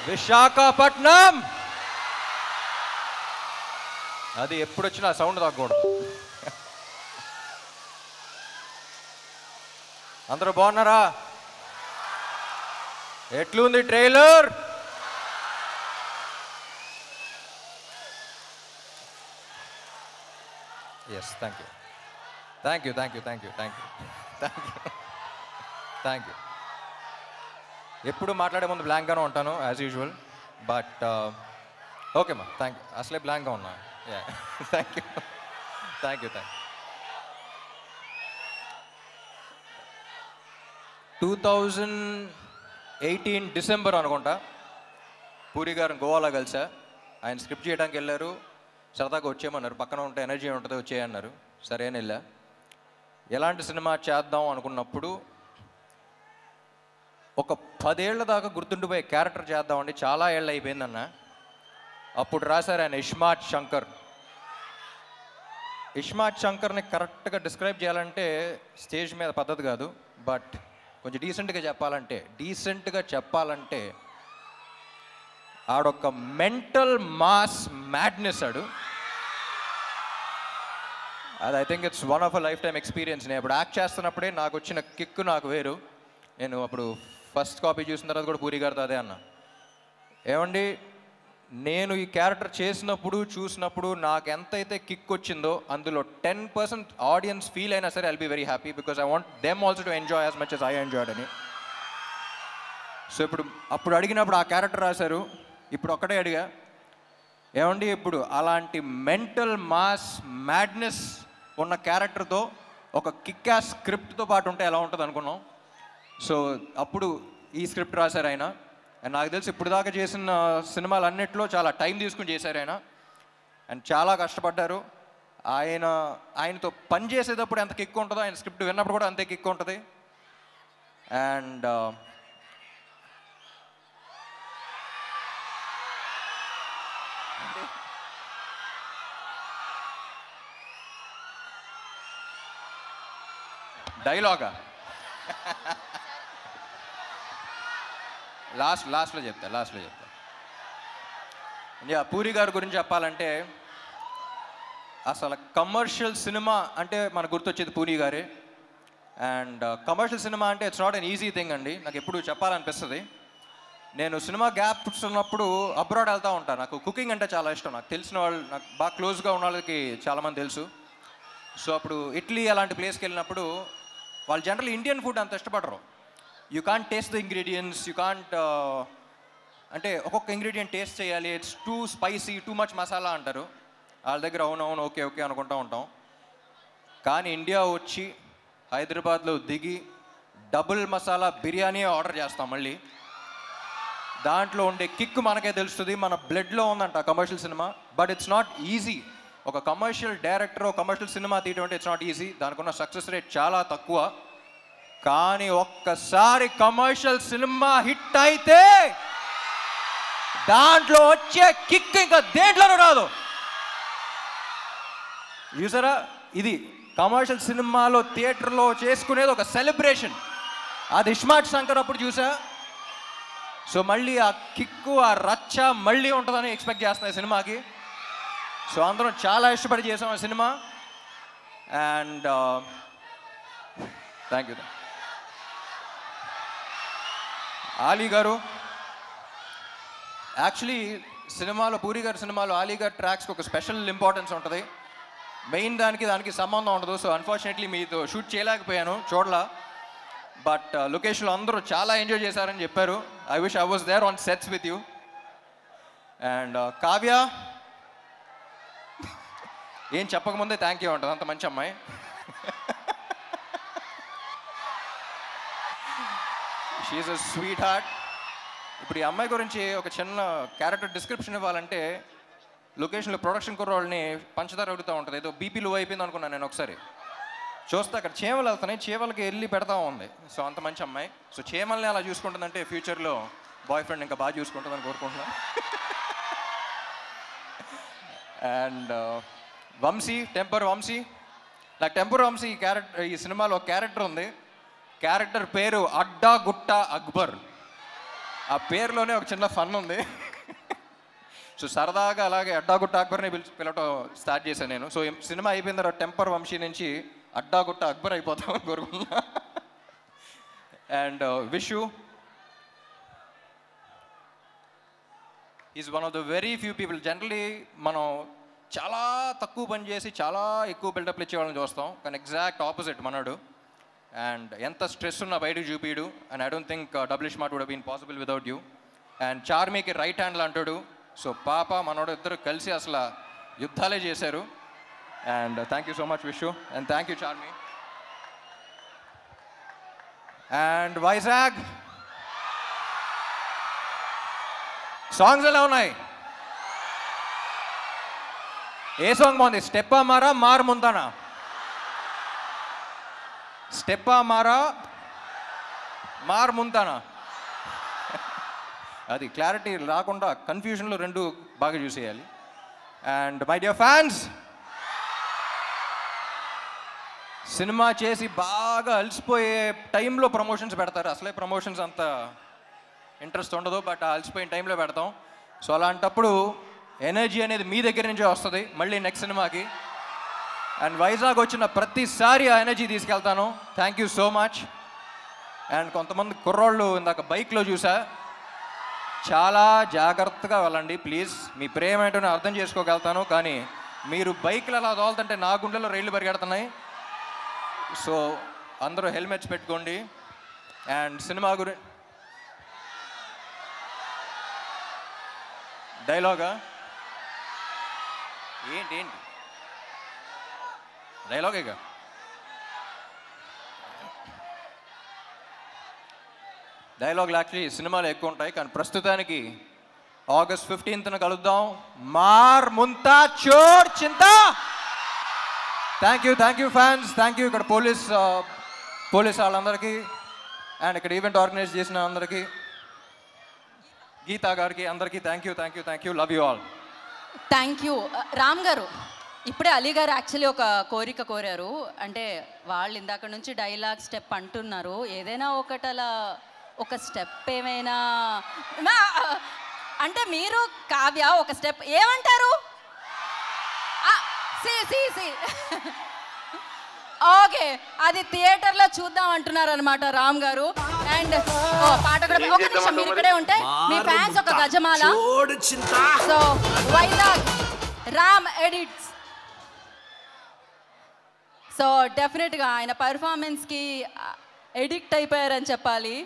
విశాఖపట్నం. అది ఎప్పుడు వచ్చినా సౌండ్ తగ్గకూడదు. అందరూ బాగున్నారా? ఎట్లుంది trailer? Yes, thank you thank you thank you thank you thank you thank you thank you. ఎప్పుడు మాట్లాడే ముందు బ్లాంక్గానే ఉంటాను యాజ్ యూజువల్, బట్ ఓకే మా, థ్యాంక్ యూ. అసలే బ్లాంక్గా ఉన్నా. Yeah, thank you thank you thank you. 2018 December అనుకుంటా పూరి గారిని గోవాలో కలిసా. ఆయన స్క్రిప్ట్ చేయడానికి వెళ్ళారు, సరదాగా వచ్చేయమన్నారు. పక్కన ఉంటే ఎనర్జీ ఉంటుంది, వచ్చేయన్నారు. సరే అని వెళ్ళా. ఎలాంటి సినిమా చేద్దాం అనుకున్నప్పుడు ఒక 10 ఏళ్ల దాకా గుర్తుండిపోయే క్యారెక్టర్ చేద్దామండి. చాలా ఏళ్ళు అయిపోయిందన్న. అప్పుడు రాశారు ఆయన ఇస్మార్ట్ శంకర్. ఇస్మార్ట్ శంకర్ని కరెక్ట్గా డిస్క్రైబ్ చేయాలంటే స్టేజ్ మీద పద్ధతి కాదు, బట్ కొంచెం డీసెంట్గా చెప్పాలంటే ఆడొక మెంటల్ మాస్ మ్యాడ్నెస్ ఆడు. అది I think it's one of a life time experience. నేను ఇప్పుడు యాక్ట్ చేస్తున్నప్పుడే నాకు వచ్చిన కిక్ నాకు వేరు. నేను అప్పుడు ఫస్ట్ కాపీ చూసిన తర్వాత కూడా పూరి గారితో అదే అన్నా, ఏమండి నేను ఈ క్యారెక్టర్ చూసినప్పుడు నాకు ఎంతైతే కిక్ వచ్చిందో అందులో 10% ఆడియన్స్ ఫీల్ అయినా సరే I'll be very happy, because I want them also to enjoy as much as I enjoyed అని. సో అప్పుడు అడిగినప్పుడు ఆ క్యారెక్టర్ రాశారు. ఇప్పుడు ఒక్కటే అడిగా, ఏమండి ఇప్పుడు అలాంటి మెంటల్ మాస్ మ్యాడ్నెస్ ఉన్న క్యారెక్టర్తో ఒక కిక్ యాస్ స్క్రిప్ట్తో పాటు ఉంటే ఎలా ఉంటుంది అనుకున్నాం. సో అప్పుడు ఈ స్క్రిప్ట్ రాశారు ఆయన. అండ్ నాకు తెలిసి ఇప్పుడు దాకా చేసిన సినిమాలు అన్నిట్లో చాలా టైం తీసుకుని చేశారు ఆయన. అండ్ చాలా కష్టపడ్డారు. ఆయనతో పని చేసేటప్పుడు ఎంత కిక్ ఉంటుందో ఆయన స్క్రిప్ట్ విన్నప్పుడు కూడా అంతే కిక్ ఉంటుంది. అండ్ డైలాగా లాస్ట్లో చెప్తా. యా, పూరి గారి గురించి చెప్పాలంటే అసలు కమర్షియల్ సినిమా అంటే మనకు గుర్తొచ్చేది పూరి గారే. అండ్ కమర్షియల్ సినిమా అంటే it's not an easy thing అండి. నాకు ఎప్పుడు చెప్పాలనిపిస్తుంది. నేను సినిమా గ్యాప్స్ ఉన్నప్పుడు అబ్రాడ్ వెళ్తూ ఉంటాను. నాకు కుకింగ్ అంటే చాలా ఇష్టం. నాకు తెలిసిన వాళ్ళు, నాకు బాగా క్లోజ్గా ఉన్న వాళ్ళకి చాలామంది తెలుసు. సో అప్పుడు ఇటలీ అలాంటి ప్లేస్కి వెళ్ళినప్పుడు వాళ్ళు జనరల్ ఇండియన్ ఫుడ్ అంత ఇష్టపడరు. You can't taste the ingredients, you can't అంటే ఒక్కొక్క ఇంగ్రీడియంట్ టేస్ట్ చేయాలి, it's two spicy, too much masala అంటారు. వాళ్ళ దగ్గర అవునవును ఓకే ఓకే అనుకుంటూ ఉంటాం. కానీ ఇండియా వచ్చి హైదరాబాద్లో దిగి డబుల్ మసాలా బిర్యానీ ఆర్డర్ చేస్తాం. మళ్ళీ దాంట్లో ఉండే కిక్ మనకే తెలుస్తుంది. మన బ్లడ్లో ఉందంట commercial cinema. But it's not easy. ఒక కమర్షియల్ డైరెక్టర్ ఒక కమర్షియల్ సినిమా తీయడం అంటే ఇట్స్ నాట్ ఈజీ. దానికి ఉన్న సక్సెస్ రేట్ చాలా తక్కువ. కానీ ఒక్కసారి కమర్షియల్ సినిమా హిట్ అయితే దాంట్లో వచ్చే కిక్ ఇంకా దేంట్లోనూ రాదు. చూసారా, ఇది కమర్షియల్ సినిమాలో థియేటర్లో చేసుకునేది ఒక సెలబ్రేషన్. అది ఇస్మార్ట్ శంకర్ అప్పుడు చూసా. సో మళ్ళీ ఆ కిక్కు, ఆ రచ్చ మళ్ళీ ఉంటుందని ఎక్స్పెక్ట్ చేస్తున్నాయి సినిమాకి. సో అందరం చాలా ఇష్టపడి చేసాం ఆ cinema. And thank you. Ali గారు యాక్చువల్లీ సినిమాలో, పూరి గారి సినిమాలో ఆలీ గారి ట్రాక్స్కి ఒక స్పెషల్ ఇంపార్టెన్స్ ఉంటుంది. మెయిన్ దానికి సంబంధం ఉండదు. సో అన్ఫార్చునేట్లీ మీతో షూట్ చేయలేకపోయాను, చూడలా. బట్ లొకేషన్లో అందరూ చాలా ఎంజాయ్ చేశారని చెప్పారు. I wish I was there on sets with you. And Kavya ఏం చెప్పకముందే థ్యాంక్ యూ ఉంటుంది, అంత మంచి అమ్మాయి. She's a sweet heart. ఇప్పుడు ఈ అమ్మాయి గురించి ఒక చిన్న క్యారెక్టర్ డిస్క్రిప్షన్ ఇవ్వాలంటే, లొకేషన్లో ప్రొడక్షన్ కుర్రోళ్ళని పంచదార అడుగుతూ ఉంటుంది. ఏదో బీపీ లో అయిపోయింది అనుకున్నాను నేను. ఒకసారి చూస్తే అక్కడ చీమలు వెళ్తున్నాయి, చీమలకి వెళ్ళి పెడతా ఉంది. సో అంత మంచి అమ్మాయి. సో చీమల్ని అలా చూసుకుంటుందంటే ఫ్యూచర్లో బాయ్ ఫ్రెండ్ ఇంకా బాగా చూసుకుంటుందని కోరుకుంటున్నాను. And Vamshi, temper Vamshi. నాకు టెంపర్ వంశీ ఈ సినిమాలో ఒక క్యారెక్టర్ ఉంది. క్యారెక్టర్ పేరు అడ్డా గుట్ట అక్బర్. ఆ పేరులోనే ఒక చిన్న ఫన్ ఉంది. సో సరదాగా అలాగే అడ్డాగుట్ట అక్బర్ని పిలవటం స్టార్ట్ చేశాను నేను. సో సినిమా అయిపోయిన తర్వాత టెంపర్ వంశీ నుంచి అడ్డాగుట్ట అక్బర్ అయిపోతామని కోరుకున్నా. And Vishu is one of the very few people. Generally మనం చాలా తక్కువ పని చేసి చాలా ఎక్కువ బిల్డప్లు ఇచ్చేవాళ్ళని చూస్తాం, కానీ ఎగ్జాక్ట్ ఆపోజిట్ మనోడు. అండ్ ఎంత స్ట్రెస్ ఉన్నా బయటకు చూపిడు. And I don't think double smart would have been possible without you. And చార్మీకి రైట్ హ్యాండ్లు అంటాడు. సో పాప మనోడు ఇద్దరు కలిసి అసలు యుద్ధాలే చేశారు. And thank you so much Vishu. And thank you Charmi. And Vizag songs ఎలా ఉన్నాయి? ఏ సాంగ్ బాగుంది? స్టెప్పా మారా మార్ ముందానా? స్టెప్పా మారా మార్ ముందానా? అది క్లారిటీ రాకుండా కన్ఫ్యూజన్లో రెండు బాగా చూసేయాలి. And my dear fans, cinema చేసి బాగా అలసిపోయే టైంలో ప్రమోషన్స్ పెడతారు. అసలే ప్రమోషన్స్ అంత ఇంట్రెస్ట్ ఉండదు, బట్ ఆ అలసిపోయిన టైంలో పెడతాం. సో అలాంటప్పుడు ఎనర్జీ అనేది మీ దగ్గర నుంచే వస్తుంది మళ్ళీ నెక్స్ట్ సినిమాకి. అండ్ వైజాగ్ వచ్చిన ప్రతిసారి ఆ ఎనర్జీ తీసుకెళ్తాను. Thank you so much. And కొంతమంది కుర్రోళ్ళు ఇందాక బైక్లో చూసా, చాలా జాగ్రత్తగా వెళ్ళండి ప్లీజ్. మీ ప్రేమ ఏంటో నేను అర్థం చేసుకోగలుగుతాను, కానీ మీరు బైక్లు అలా తోలుతుంటే నా గుండెలో రైళ్లు పరిగెడుతున్నాయి. సో అందరూ హెల్మెట్స్ పెట్టుకోండి. అండ్ సినిమా డైలాగా ఏంటి డైలాగేగా? డైలాగులు యాక్చువల్లీ సినిమాలో ఎక్కువ ఉంటాయి, కానీ ప్రస్తుతానికి August 15th కలుద్దాం. మార్ ముంతా చోర్ చింతా. Thank you fans. Thank you ఇక్కడ పోలీస్ వాళ్ళందరికీ, అండ్ ఇక్కడ ఈవెంట్ ఆర్గనైజ్ చేసిన అందరికీ, గీతా గారికి, అందరికీ thank you. Love you all. Thank you. Ram garu, ఇప్పుడే అలీ గారు యాక్చువల్లీ ఒక కోరిక కోరారు. అంటే వాళ్ళు ఇందాక నుంచి డైలాగ్ స్టెప్ అంటున్నారు, ఏదైనా ఒకటలా ఒక స్టెప్ ఏమైనా అంటే మీరు కావ్య ఒక స్టెప్ ఏమంటారు? ఓకే, అది థియేటర్లో చూద్దాం అంటున్నారు అనమాట రామ్ గారు. అండ్ పాట కూడా ఒక నిమిషం మీరు ఇక్కడే ఉంటే మీ ఫ్యాన్స్ ఒక గజమాల. So Vizag Ram edits. So డెఫినెట్గా ఆయన పర్ఫార్మెన్స్కి ఎడిక్ట్ అయిపోయారని చెప్పాలి.